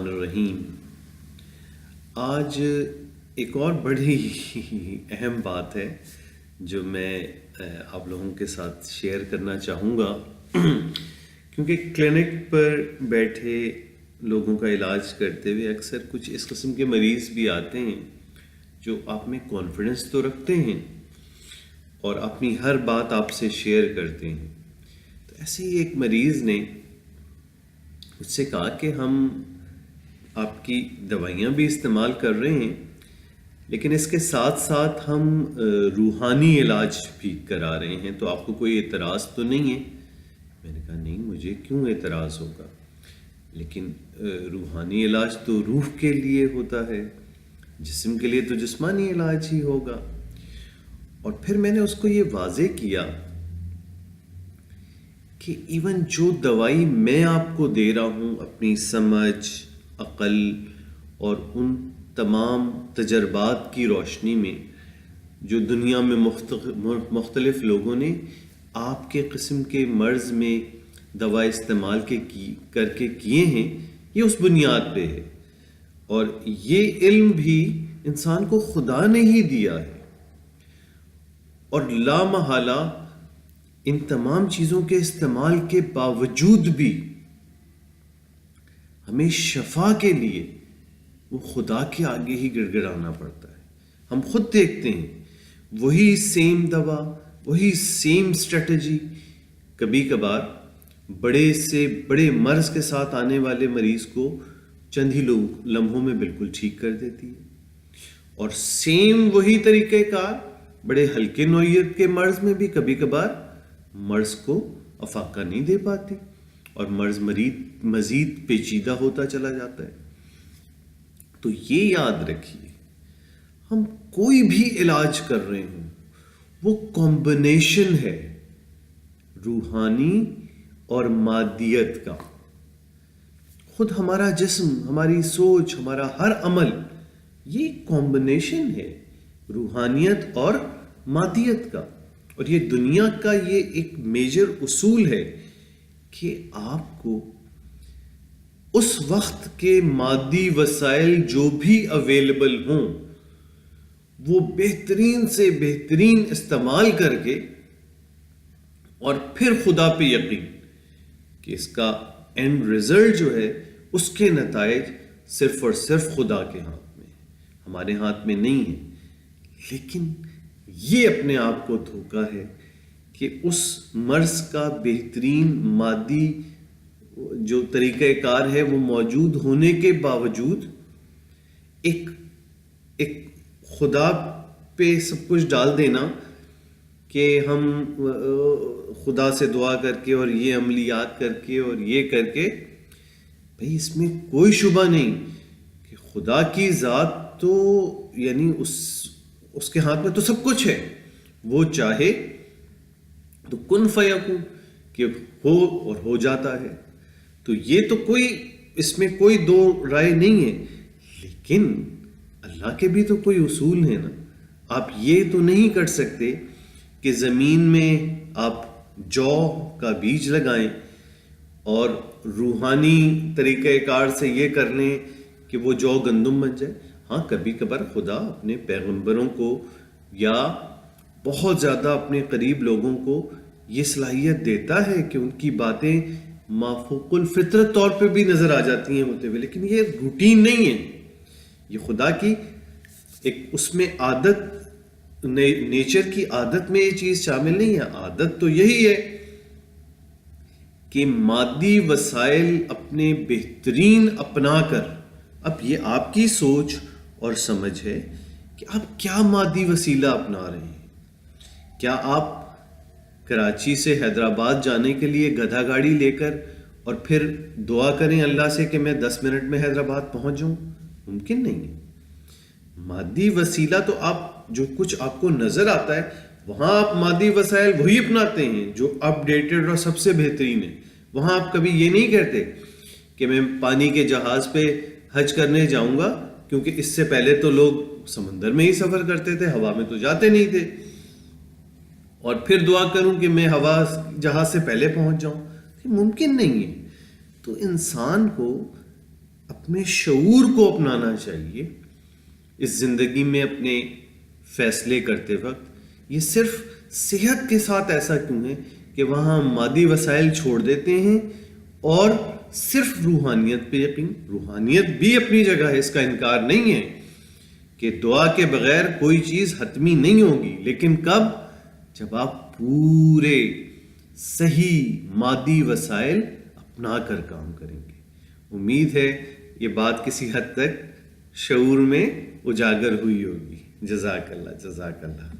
الرحیم۔ آج ایک اور بڑی اہم بات ہے جو میں آپ لوگوں کے ساتھ شیئر کرنا چاہوں گا، کیونکہ کلینک پر بیٹھے لوگوں کا علاج کرتے ہوئے اکثر کچھ اس قسم کے مریض بھی آتے ہیں جو آپ میں کانفیڈنس تو رکھتے ہیں اور اپنی ہر بات آپ سے شیئر کرتے ہیں۔ تو ایسے ہی ایک مریض نے مجھ سے کہا کہ ہم آپ کی دوائیاں بھی استعمال کر رہے ہیں، لیکن اس کے ساتھ ساتھ ہم روحانی علاج بھی کرا رہے ہیں، تو آپ کو کوئی اعتراض تو نہیں ہے؟ میں نے کہا نہیں، مجھے کیوں اعتراض ہوگا، لیکن روحانی علاج تو روح کے لیے ہوتا ہے، جسم کے لیے تو جسمانی علاج ہی ہوگا۔ اور پھر میں نے اس کو یہ واضح کیا کہ ایون جو دوائی میں آپ کو دے رہا ہوں اپنی سمجھ، عقل اور ان تمام تجربات کی روشنی میں جو دنیا میں مختلف لوگوں نے آپ کے قسم کے مرض میں دوا استعمال کر کے کیے ہیں، یہ اس بنیاد پہ ہے۔ اور یہ علم بھی انسان کو خدا نے ہی دیا ہے، اور لا محالہ ان تمام چیزوں کے استعمال کے باوجود بھی ہمیں شفا کے لیے وہ خدا کے آگے ہی گڑ گڑانا پڑتا ہے۔ ہم خود دیکھتے ہیں وہی سیم دوا، وہی سیم اسٹریٹجی کبھی کبھار بڑے سے بڑے مرض کے ساتھ آنے والے مریض کو چند ہی لمحوں میں بالکل ٹھیک کر دیتی ہے، اور سیم وہی طریقہ کار بڑے ہلکے نوعیت کے مرض میں بھی کبھی کبھار مرض کو افاقہ نہیں دے پاتی، اور مرض مزید پیچیدہ ہوتا چلا جاتا ہے۔ تو یہ یاد رکھیے، ہم کوئی بھی علاج کر رہے ہوں وہ کمبینیشن ہے روحانی اور مادیت کا۔ خود ہمارا جسم، ہماری سوچ، ہمارا ہر عمل یہ کمبینیشن ہے روحانیت اور مادیت کا۔ اور یہ دنیا کا یہ ایک میجر اصول ہے کہ آپ کو اس وقت کے مادی وسائل جو بھی اویلیبل ہوں وہ بہترین سے بہترین استعمال کر کے، اور پھر خدا پہ یقین کہ اس کا اینڈ رزلٹ جو ہے اس کے نتائج صرف اور صرف خدا کے ہاتھ میں ہے، ہمارے ہاتھ میں نہیں ہے۔ لیکن یہ اپنے آپ کو دھوکا ہے کہ اس مرض کا بہترین مادی جو طریقہ کار ہے وہ موجود ہونے کے باوجود ایک خدا پہ سب کچھ ڈال دینا کہ ہم خدا سے دعا کر کے اور یہ عملیات کر کے اور یہ کر کے، بھئی اس میں کوئی شبہ نہیں کہ خدا کی ذات تو یعنی اس کے ہاتھ میں تو سب کچھ ہے، وہ چاہے تو کن فیکون کہ ہو اور ہو جاتا ہے۔ تو یہ تو اس میں کوئی دو رائے نہیں ہے، لیکن اللہ کے بھی تو کوئی اصول ہیں نا۔ آپ یہ تو نہیں کر سکتے کہ زمین میں آپ جو کا بیج لگائیں اور روحانی طریقہ کار سے یہ کر لیں کہ وہ جو گندم بن جائے۔ ہاں، کبھی کبھار خدا اپنے پیغمبروں کو یا بہت زیادہ اپنے قریب لوگوں کو یہ صلاحیت دیتا ہے کہ ان کی باتیں مافوق الفطرت طور پہ بھی نظر آ جاتی ہیں ہوتے ہوئے، لیکن یہ روٹین نہیں ہے، یہ خدا کی ایک اس میں عادت، نیچر کی عادت میں یہ چیز شامل نہیں ہے۔ عادت تو یہی ہے کہ مادی وسائل اپنے بہترین اپنا کر، اب یہ آپ کی سوچ اور سمجھ ہے کہ آپ کیا مادی وسیلہ اپنا رہے ہیں۔ کیا آپ کراچی سے حیدرآباد جانے کے لیے گدھا گاڑی لے کر اور پھر دعا کریں اللہ سے کہ میں 10 منٹ میں حیدرآباد پہنچ جاؤں؟ ممکن نہیں ہے۔ مادی وسیلہ تو آپ جو کچھ آپ کو نظر آتا ہے وہاں آپ مادی وسائل وہی اپناتے ہیں جو اپ ڈیٹڈ اور سب سے بہترین ہے۔ وہاں آپ کبھی یہ نہیں کہتے کہ میں پانی کے جہاز پہ حج کرنے جاؤں گا، کیونکہ اس سے پہلے تو لوگ سمندر میں ہی سفر کرتے تھے، ہوا میں تو جاتے نہیں تھے، اور پھر دعا کروں کہ میں ہوا جہاز سے پہلے پہنچ جاؤں۔ یہ ممکن نہیں ہے۔ تو انسان کو اپنے شعور کو اپنانا چاہیے اس زندگی میں اپنے فیصلے کرتے وقت. یہ صرف صحت کے ساتھ ایسا کیوں ہے کہ وہاں ہم مادی وسائل چھوڑ دیتے ہیں اور صرف روحانیت پہ یقین. روحانیت بھی اپنی جگہ ہے, اس کا انکار نہیں ہے کہ دعا کے بغیر کوئی چیز حتمی نہیں ہوگی, لیکن کب؟ جب آپ پورے صحیح مادی وسائل اپنا کر کام کریں گے. امید ہے یہ بات کسی حد تک شعور میں اجاگر ہوئی ہوگی. جزاک اللہ, جزاک اللہ.